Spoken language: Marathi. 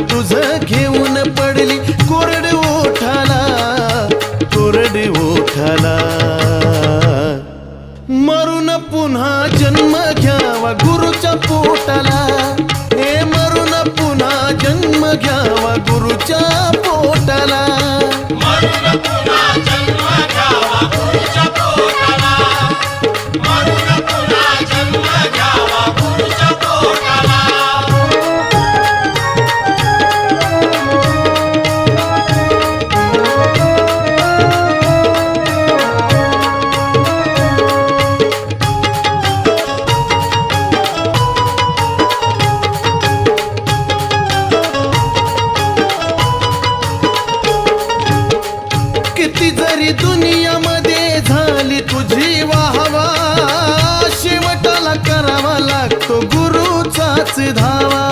तुझं घेऊन पडली कोरड ओठाला, कोरड ओठाला. मरून पुन्हा जन्म घ्यावा गुरुच्या पोटाला, हे मरून पुन्हा जन्म घ्यावा गुरुच्या पोटाला. मरून पुन्हा जन्म घ्यावा गुरुच्या पोटाला, मरून पुन्हा जन्म घ्यावा गुरुच्या पोटाला. किती जरी दुनियामध्ये झाली तुझी वाहवा, शेवटाला करावा लागतो गुरुचाच धावा.